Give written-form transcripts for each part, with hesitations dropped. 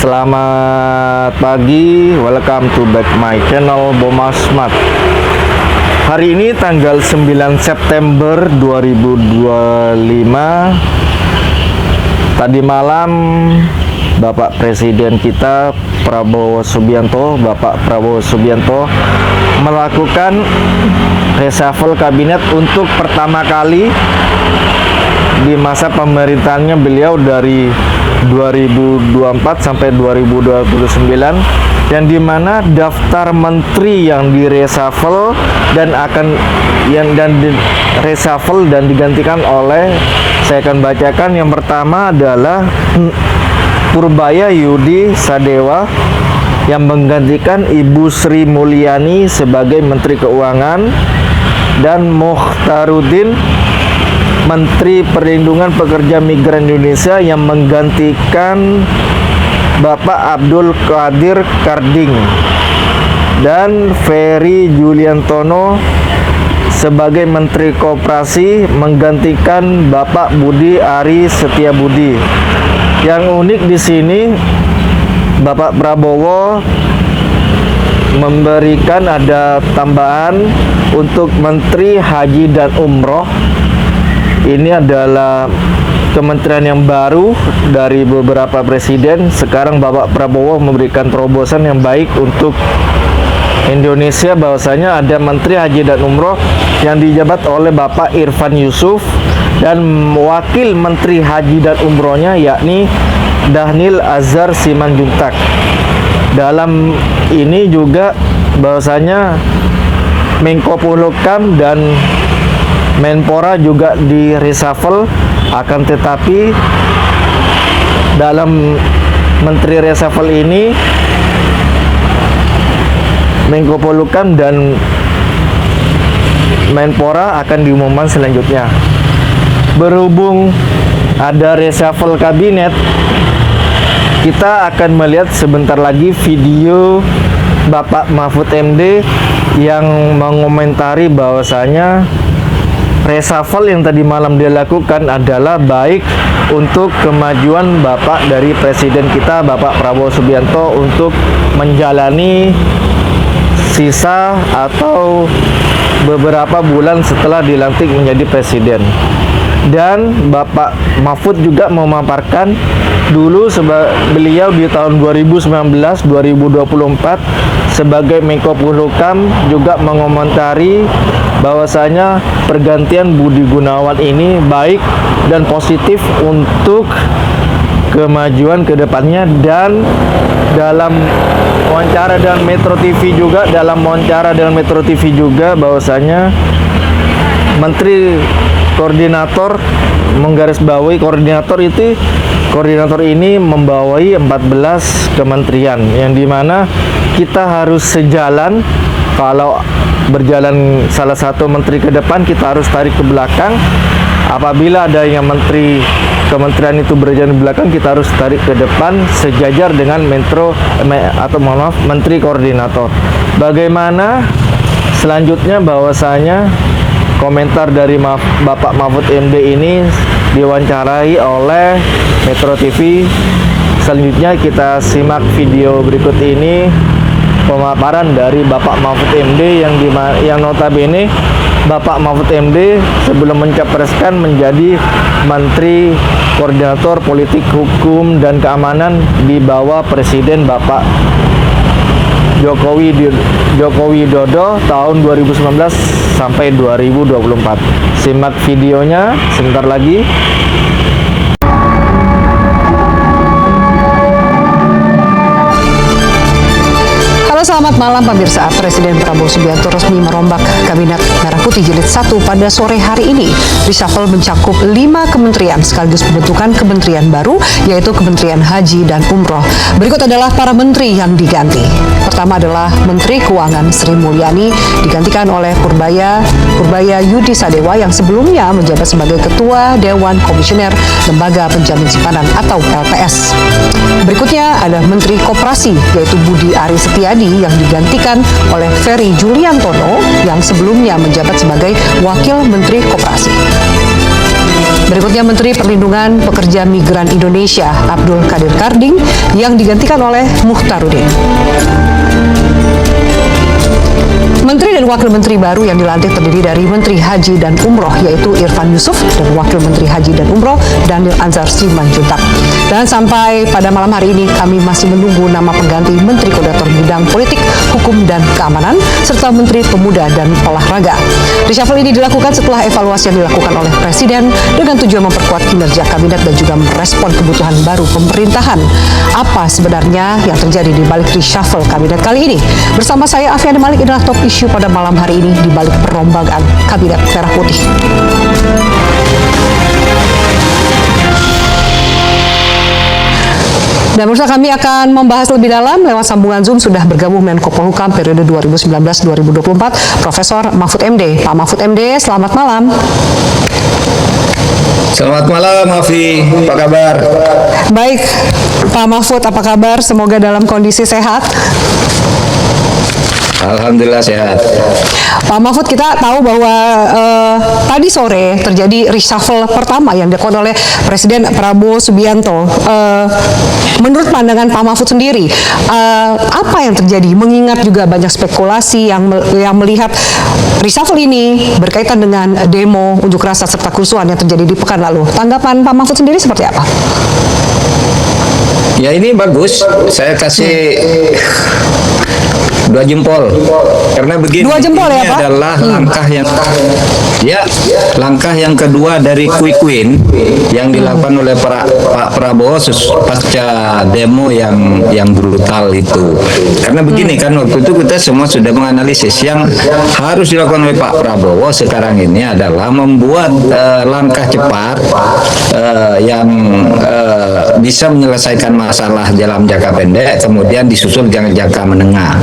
Selamat pagi, welcome to back my channel Bomas Smart. Hari ini tanggal 9 September 2025. Tadi malam Bapak Presiden kita Bapak Prabowo Subianto melakukan reshuffle kabinet untuk pertama kali di masa pemerintahannya beliau dari 2024 sampai 2029, yang dimana daftar menteri yang direshuffle dan reshuffle dan digantikan oleh, saya akan bacakan. Yang pertama adalah Purbaya Yudi Sadewa yang menggantikan Ibu Sri Mulyani sebagai Menteri Keuangan, dan Mukhtaruddin Menteri Perlindungan Pekerja Migran Indonesia yang menggantikan Bapak Abdul Qadir Karding, dan Ferry Juliantono sebagai Menteri Koperasi menggantikan Bapak Budi Ari Setiabudi. Yang unik di sini, Bapak Prabowo memberikan ada tambahan untuk Menteri Haji dan Umroh. Ini adalah kementerian yang baru dari beberapa presiden. Sekarang Bapak Prabowo memberikan terobosan yang baik untuk Indonesia, bahwasanya ada Menteri Haji dan Umroh yang dijabat oleh Bapak Irfan Yusuf, dan Wakil Menteri Haji dan Umrohnya yakni Dhanil Azhar Simanjuntak. Dalam ini juga bahwasanya Menko Polhukam dan Menpora juga di reshuffle, akan tetapi dalam menteri reshuffle ini Menko Polhukam dan Menpora akan diumumkan selanjutnya. Berhubung ada reshuffle kabinet, kita akan melihat sebentar lagi video Bapak Mahfud MD yang mengomentari bahwasanya reshuffle yang tadi malam dia lakukan adalah baik untuk kemajuan Bapak dari Presiden kita Bapak Prabowo Subianto untuk menjalani sisa atau beberapa bulan setelah dilantik menjadi Presiden. Dan Bapak Mahfud juga memaparkan dulu beliau di tahun 2019-2024 sebagai Menko Polhukam juga mengomentari bahwasanya pergantian Budi Gunawan ini baik dan positif untuk kemajuan ke depannya. Dan dalam wawancara dengan Metro TV juga bahwasanya Menteri Koordinator menggarisbawahi koordinator ini membawahi 14 kementerian, yang dimana kita harus sejalan. Kalau berjalan salah satu menteri ke depan, kita harus tarik ke belakang. Apabila ada yang kementerian itu berjalan di belakang, kita harus tarik ke depan sejajar dengan menteri koordinator. Bagaimana selanjutnya, bahwasanya komentar dari Bapak Mahfud MD ini diwawancarai oleh Metro TV. Selanjutnya kita simak video berikut ini, pemaparan dari Bapak Mahfud MD yang notabene Bapak Mahfud MD sebelum mencapreskan menjadi Menteri Koordinator Politik Hukum dan Keamanan di bawah Presiden Bapak Joko Widodo tahun 2019 sampai 2024. Simak videonya sebentar lagi. Selamat malam pemirsa. Presiden Prabowo Subianto resmi merombak Kabinet Merah Putih Jilid 1 pada sore hari ini. Reshuffle mencakup 5 kementerian sekaligus pembentukan kementerian baru, yaitu Kementerian Haji dan Umroh. Berikut adalah para menteri yang diganti. Pertama adalah Menteri Keuangan Sri Mulyani digantikan oleh Purbaya Yudi Sadewa yang sebelumnya menjabat sebagai Ketua Dewan Komisioner Lembaga Penjamin Simpanan atau LPS. Berikutnya ada Menteri Koperasi, yaitu Budi Ari Setiadi yang digantikan oleh Ferry Juliantono yang sebelumnya menjabat sebagai Wakil Menteri Koperasi. Berikutnya Menteri Perlindungan Pekerja Migran Indonesia Abdul Qadir Karding yang digantikan oleh Mukhtarudin. Menteri dan Wakil Menteri baru yang dilantik terdiri dari Menteri Haji dan Umroh yaitu Irfan Yusuf dan Wakil Menteri Haji dan Umroh Daniel Anzar Simanjuntak. Dan sampai pada malam hari ini kami masih menunggu nama pengganti Menteri Koordinator Bidang Politik, Hukum dan Keamanan serta Menteri Pemuda dan Olahraga. Reshuffle ini dilakukan setelah evaluasi yang dilakukan oleh Presiden dengan tujuan memperkuat kinerja kabinet dan juga merespon kebutuhan baru pemerintahan. Apa sebenarnya yang terjadi di balik reshuffle kabinet kali ini? Bersama saya Afiani Malik, inilah top isu pada malam hari ini di balik perombakan Kabinet Merah Putih. Dan pemirsa, kami akan membahas lebih dalam lewat sambungan Zoom sudah bergabung Menko Polhukam periode 2019-2024 Profesor Mahfud MD. Pak Mahfud MD, selamat malam. Selamat malam, Afi. Apa kabar? Baik, Pak Mahfud, apa kabar? Semoga dalam kondisi sehat. Alhamdulillah sehat. Pak Mahfud, kita tahu bahwa tadi sore terjadi reshuffle pertama yang dilakukan oleh Presiden Prabowo Subianto. Menurut pandangan Pak Mahfud sendiri, apa yang terjadi? Mengingat juga banyak spekulasi yang melihat reshuffle ini berkaitan dengan demo unjuk rasa serta kerusuhan yang terjadi di pekan lalu. Tanggapan Pak Mahfud sendiri seperti apa? Ya, ini bagus. Saya kasih 2 jempol karena begini. 2 jempol ini ya, Pak? adalah langkah yang kedua dari quick win yang dilakukan oleh Pak Prabowo pasca demo yang brutal itu. Karena begini kan, waktu itu kita semua sudah menganalisis yang harus dilakukan oleh Pak Prabowo sekarang ini adalah membuat langkah cepat yang bisa menyelesaikan masalah dalam jangka pendek, kemudian disusul jangka menengah.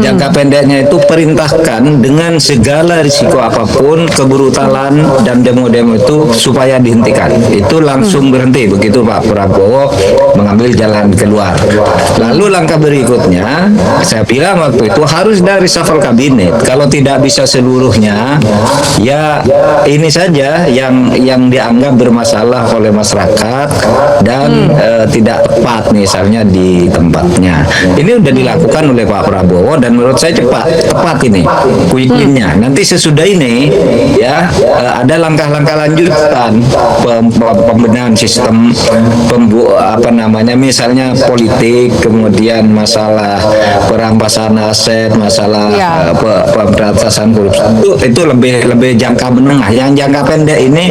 Jangka pendeknya itu perintahkan dengan segala risiko apapun kebrutalan dan demo-demo itu supaya dihentikan. Itu langsung berhenti begitu Pak Prabowo mengambil jalan keluar. Lalu langkah berikutnya, saya bilang waktu itu harus dari reshuffle kabinet. Kalau tidak bisa seluruhnya, ya ini saja yang dianggap bermasalah oleh masyarakat dan tidak tepat misalnya di tempatnya. Ini sudah dilakukan oleh Pak Prabowo dan menurut saya tepat ini quick win-nya. Nanti sesudah ini ya ada langkah-langkah lanjutan pembenahan sistem misalnya politik, kemudian masalah perampasan aset, masalah pemberantasan korupsi. Itu lebih jangka menengah. Yang jangka pendek ini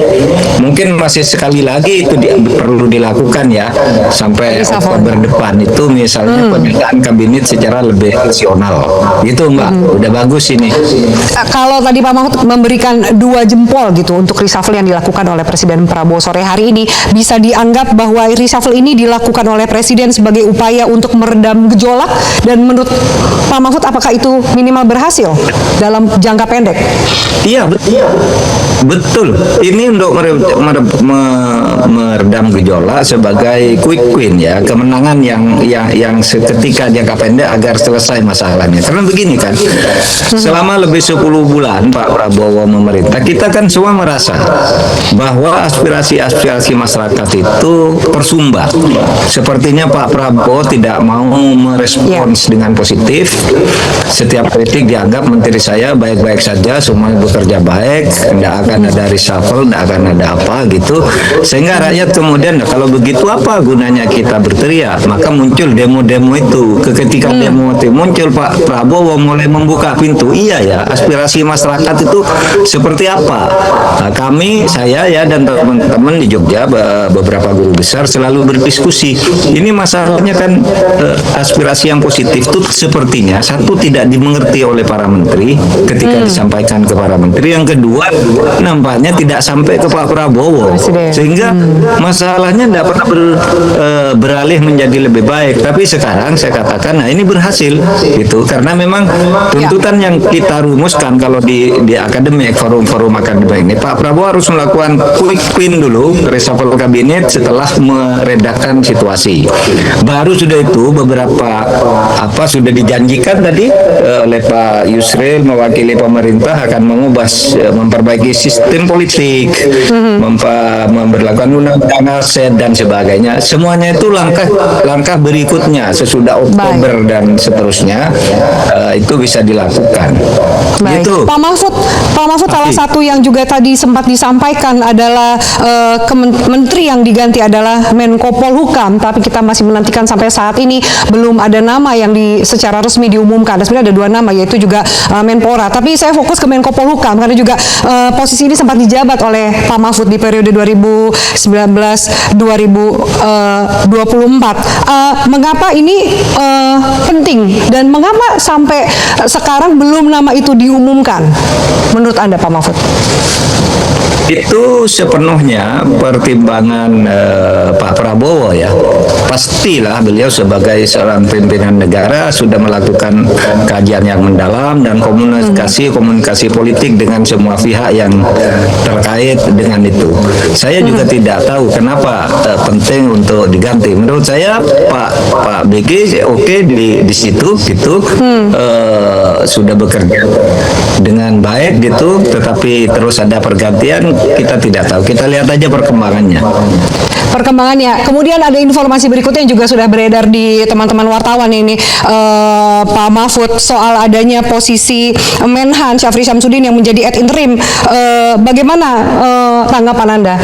mungkin masih sekali lagi itu perlu dilakukan ya sampai Oktober depan itu misalnya pemindahan kabinet secara lebih rasional. Gitu Mbak, udah bagus ini. Kalau tadi Pak Mahfud memberikan 2 jempol gitu untuk reshuffle yang dilakukan oleh Presiden Prabowo sore hari ini, bisa dianggap bahwa reshuffle ini dilakukan oleh Presiden sebagai upaya untuk meredam gejolak, dan menurut Pak Mahfud apakah itu minimal berhasil dalam jangka pendek? Iya, betul. Ini untuk meredam gejolak sebagai quick win ya, kemenangan yang seketika jangka pendek agar selesai masalahnya. Karena begini kan, selama lebih 10 bulan Pak Prabowo memerintah, kita kan semua merasa bahwa aspirasi masyarakat itu tersumbat. Sepertinya Pak Prabowo tidak mau merespons dengan positif. Setiap kritik dianggap menteri saya baik-baik saja, semuanya bekerja baik, tidak akan ada reshuffle, tidak akan ada apa gitu. Sehingga rakyat kemudian, kalau begitu apa gunanya kita berteriak? Maka muncul demo-demo itu. Ketika demo itu muncul, Pak Prabowo mulai membuka pintu. Iya ya, aspirasi masyarakat itu seperti apa? Nah, saya ya dan teman-teman di Jogja, beberapa guru besar selalu berdiskusi. Ini masalahnya kan aspirasi yang positif itu sepertinya satu tidak dimengerti oleh para menteri ketika disampaikan ke para menteri. Yang kedua, nampaknya tidak sampai ke Pak Prabowo. Sehingga masalahnya tidak pernah beralih menjadi lebih baik. Tapi sekarang saya katakan, nah ini berhasil gitu, karena memang tuntutan yang kita rumuskan kalau di akademik, forum akademik ini, Pak Prabowo harus melakukan quick win dulu, reshuffle kabinet setelah meredakan situasi. Baru sudah itu beberapa sudah dijanjikan tadi oleh Pak Yusril mewakili pemerintah akan memperbaiki sistem politik, memberlakukan undang-undang aset dan sebagainya. Semuanya itu langkah berikutnya sesudah Oktober dan seterusnya itu bisa dilakukan. Baik. Gitu. Pak Mahfud salah satu yang juga tadi sempat disampaikan adalah menteri yang diganti adalah Menko Polhukam, tapi kita masih menantikan sampai saat ini belum ada nama yang secara resmi diumumkan. Sebenarnya ada 2 nama, yaitu juga Menpora. Tapi saya fokus ke Menko Polhukam karena juga posisi ini sempat dijabat oleh Pak Mahfud di periode 2019-2024. Mengapa ini penting dan mengapa sampai sekarang belum nama itu diumumkan menurut Anda, Pak Mahfud? Itu sepenuhnya pertimbangan Pak Prabowo ya. Pastilah beliau sebagai seorang pimpinan negara sudah melakukan kajian yang mendalam dan komunikasi politik dengan semua pihak yang terkait dengan itu. Saya juga tidak tahu kenapa penting untuk diganti. Menurut saya Pak BG oke di situ gitu, sudah bekerja dengan baik gitu, tetapi terus ada pergantian, kita tidak tahu. Kita lihat aja perkembangannya. Kemudian ada informasi berikutnya yang juga sudah beredar di teman-teman wartawan ini, Pak Mahfud, soal adanya posisi Menhan Syafri Syamsuddin yang menjadi ad interim. Bagaimana tanggapan Anda?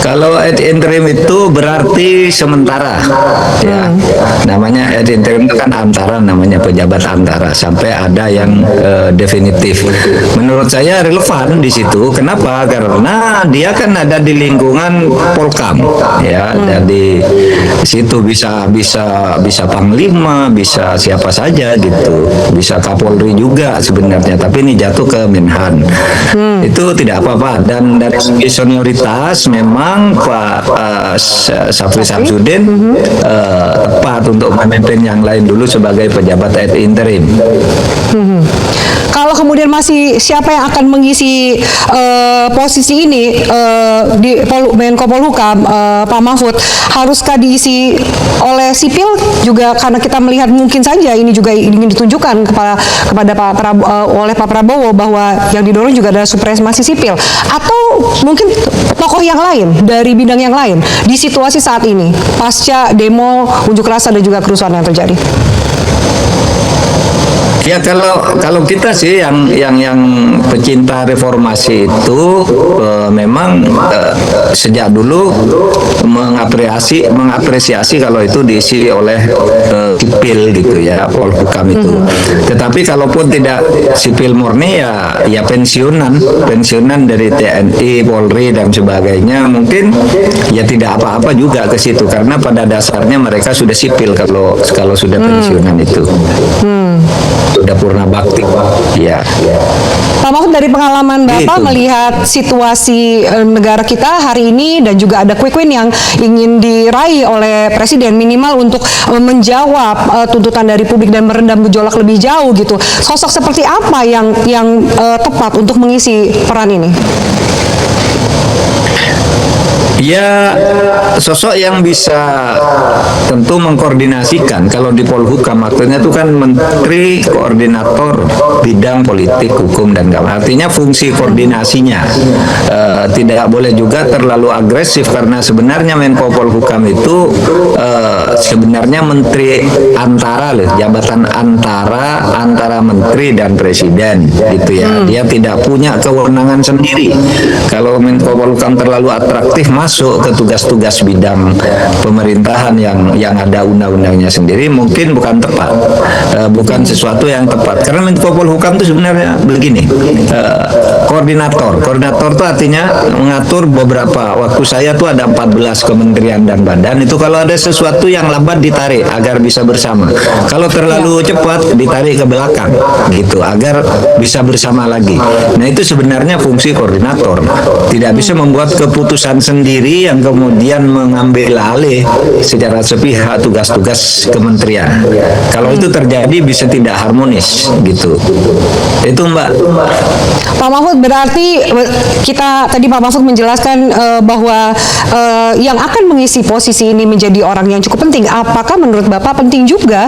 Kalau ad interim itu berarti sementara, ya. Namanya ad interim itu kan antara, namanya pejabat antara sampai ada yang definitif. Menurut saya relevan di situ. Kenapa? Karena dia kan ada di lingkungan Polkam, ya. Jadi situ bisa Panglima, bisa siapa saja gitu, bisa Kapolri juga sebenarnya. Tapi ini jatuh ke Menhan. Itu tidak apa-apa. Dan dari segi senioritas memang Pak Syafri Syamsuddin tepat untuk memimpin yang lain dulu sebagai pejabat ad interim. Kalau kemudian masih siapa yang akan mengisi posisi ini di Menko Polhukam, Pak Mahfud, haruskah diisi oleh sipil juga, karena kita melihat mungkin saja ini juga ingin ditunjukkan kepada oleh Pak Prabowo bahwa yang didorong juga adalah supremasi sipil, atau mungkin tokoh yang lain dari bidang yang lain di situasi saat ini pasca demo, unjuk rasa dan juga kerusuhan yang terjadi. Ya kalau kita sih yang pecinta reformasi itu memang sejak dulu mengapresiasi kalau itu diisi oleh sipil gitu ya, Polhukam itu. Tetapi kalaupun tidak sipil murni ya pensiunan dari TNI, Polri dan sebagainya, mungkin ya tidak apa-apa juga ke situ, karena pada dasarnya mereka sudah sipil kalau sudah pensiunan itu. Sudah purna bakti, ya. Pak Mahfud, dari pengalaman Bapak melihat situasi negara kita hari ini dan juga ada quick win yang ingin diraih oleh Presiden minimal untuk menjawab tuntutan dari publik dan meredam gejolak lebih jauh gitu. Sosok seperti apa yang tepat untuk mengisi peran ini? Ya, sosok yang bisa tentu mengkoordinasikan. Kalau di Polhukam artinya itu kan Menteri Koordinator Bidang Politik, Hukum, dan Keamanan. Artinya fungsi koordinasinya tidak boleh juga terlalu agresif, karena sebenarnya Menko Polhukam itu sebenarnya menteri antara, jabatan antara menteri dan presiden gitu ya. Dia tidak punya kewenangan sendiri. Kalau Menko Polhukam terlalu atraktif masuk ke tugas-tugas bidang pemerintahan yang ada undang-undangnya sendiri, mungkin bukan tepat, bukan sesuatu yang tepat. Karena Menko Polhukam itu sebenarnya begini, koordinator itu artinya mengatur beberapa. Waktu saya tuh ada 14 kementerian dan badan, itu kalau ada sesuatu yang lambat ditarik agar bisa bersama, kalau terlalu cepat ditarik ke belakang gitu agar bisa bersama lagi. Nah, itu sebenarnya fungsi koordinator, tidak bisa membuat keputusan sendiri yang kemudian mengambil alih secara sepihak tugas-tugas kementerian. Kalau itu terjadi bisa tidak harmonis gitu. Itu Mbak. Pak Mahfud, berarti tadi Pak Mahfud menjelaskan bahwa yang akan mengisi posisi ini menjadi orang yang cukup penting penting. Apakah menurut Bapak penting juga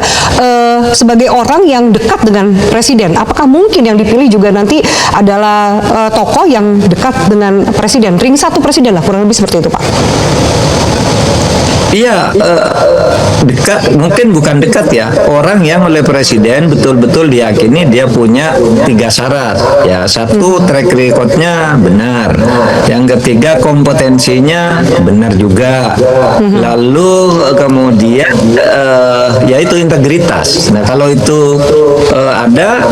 sebagai orang yang dekat dengan Presiden? Apakah mungkin yang dipilih juga nanti adalah tokoh yang dekat dengan Presiden? Ring satu Presiden lah, kurang lebih seperti itu, Pak. Iya, dekat, mungkin bukan dekat ya. Orang yang oleh Presiden betul-betul diyakini dia punya 3 syarat. Ya, satu, track recordnya benar. Yang ketiga, kompetensinya benar juga. Lalu kemudian yaitu integritas. Nah, kalau itu ada,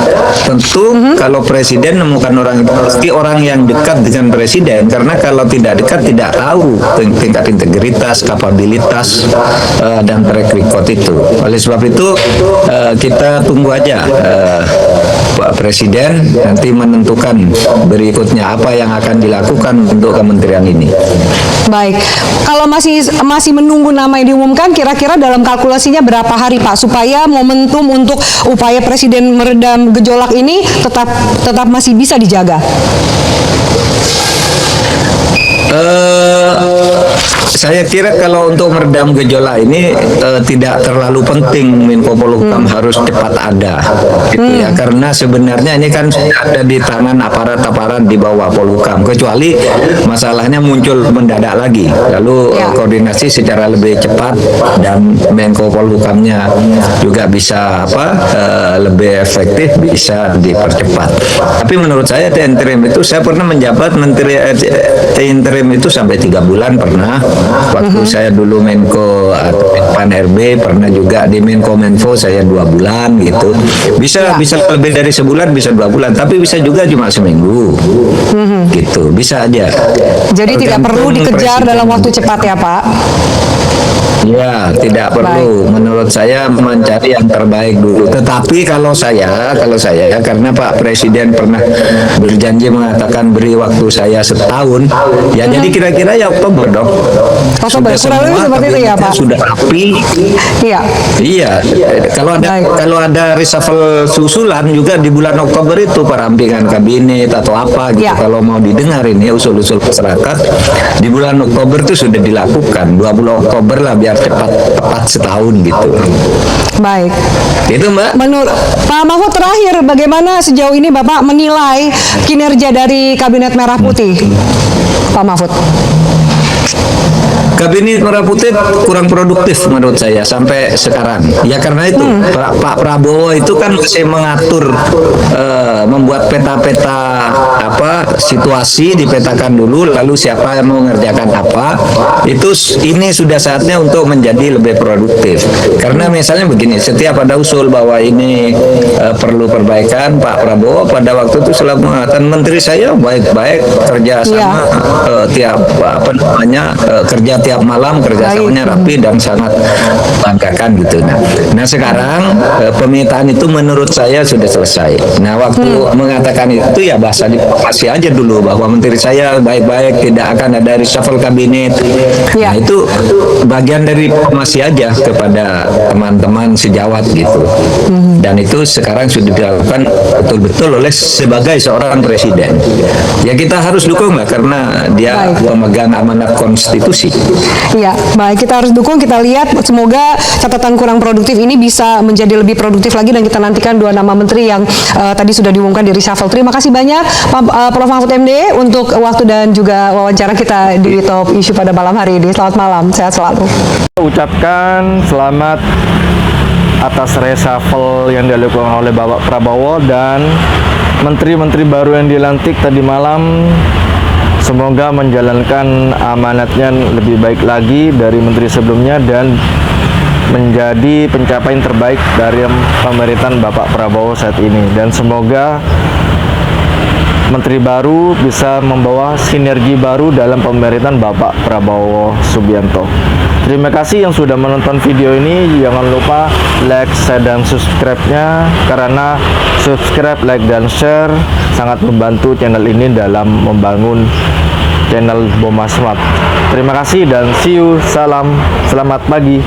tentu kalau Presiden menemukan orang itu pasti orang yang dekat dengan Presiden. Karena kalau tidak dekat tidak tahu tingkat integritas, kapabilitas dan track record itu. Oleh sebab itu kita tunggu aja Pak Presiden nanti menentukan berikutnya apa yang akan dilakukan untuk kementerian ini. Baik, kalau masih menunggu nama yang diumumkan, kira-kira dalam kalkulasinya berapa hari, Pak, supaya momentum untuk upaya Presiden meredam gejolak ini tetap masih bisa dijaga? Saya kira kalau untuk meredam gejolak ini tidak terlalu penting Menko Polhukam harus cepat ada, gitu ya, karena sebenarnya ini kan ada di tangan aparat-aparat di bawah Polhukam, kecuali masalahnya muncul mendadak lagi, lalu koordinasi secara lebih cepat dan Menko Polhukamnya juga bisa lebih efektif, bisa dipercepat. Tapi menurut saya interim itu, saya pernah menjabat menteri interim itu sampai 3 bulan pernah. Waktu saya dulu Menko atau Pan RB, pernah juga di Menko Menfo saya 2 bulan gitu. Bisa lebih dari sebulan, bisa 2 bulan, tapi bisa juga cuma seminggu. Gitu, bisa aja. Jadi tidak perlu dikejar dalam waktu cepat ya, Pak? Ya, tidak perlu. Menurut saya mencari yang terbaik dulu. Tetapi kalau saya karena Pak Presiden pernah berjanji mengatakan beri waktu saya setahun, ya jadi kira-kira ya Oktober dong. Oktober, kurang lebih seperti itu ya, Pak? Sudah rapi. Iya. Iya. Kalau ada reshuffle susulan juga di bulan Oktober itu perampingan kabinet atau apa gitu. Kalau mau didengar ini usul-usul masyarakat di bulan Oktober itu sudah dilakukan. 20 Oktober lah biar tepat setahun gitu. Baik. Itu Mbak. Menurut Pak Mahfud, terakhir bagaimana sejauh ini Bapak menilai kinerja dari Kabinet Merah Putih, Pak Mahfud? Kabinet Merah Putih kurang produktif menurut saya sampai sekarang. Ya karena itu Pak Prabowo itu kan masih mengatur, membuat peta-peta situasi dipetakan dulu, lalu siapa yang mau mengerjakan apa. Ini sudah saatnya untuk menjadi lebih produktif. Karena misalnya begini, setiap ada usul bahwa ini perlu perbaikan, Pak Prabowo pada waktu itu selalu mengatakan menteri saya baik-baik kerja sama kerja tiap malam, kerjasamanya rapi dan sangat banggakan gitu. Nah sekarang pemetaan itu menurut saya sudah selesai. Nah waktu mengatakan itu ya bahasa diplomasi aja dulu bahwa menteri saya baik-baik, tidak akan ada reshuffle kabinet. Nah itu bagian dari diplomasi aja kepada teman-teman sejawat gitu. Dan itu sekarang sudah dilakukan betul-betul oleh sebagai seorang presiden. Ya kita harus dukung lah karena dia pemegang amanat konstitusi. Iya, baik, kita harus dukung, kita lihat semoga catatan kurang produktif ini bisa menjadi lebih produktif lagi dan kita nantikan 2 nama menteri yang tadi sudah diumumkan di reshuffle. Terima kasih banyak Prof. Mahfud MD untuk waktu dan juga wawancara kita di Top Issue pada malam hari ini. Selamat malam, sehat selalu. Ucapkan selamat atas reshuffle yang dilakukan oleh Bapak Prabowo dan menteri-menteri baru yang dilantik tadi malam. Semoga menjalankan amanatnya lebih baik lagi dari menteri sebelumnya dan menjadi pencapaian terbaik dari pemerintahan Bapak Prabowo saat ini. Dan semoga menteri baru bisa membawa sinergi baru dalam pemerintahan Bapak Prabowo Subianto. Terima kasih yang sudah menonton video ini. Jangan lupa like, share, dan subscribe-nya, karena subscribe, like, dan share sangat membantu channel ini dalam membangun channel Boma Smart. Terima kasih dan see you. Salam, selamat pagi.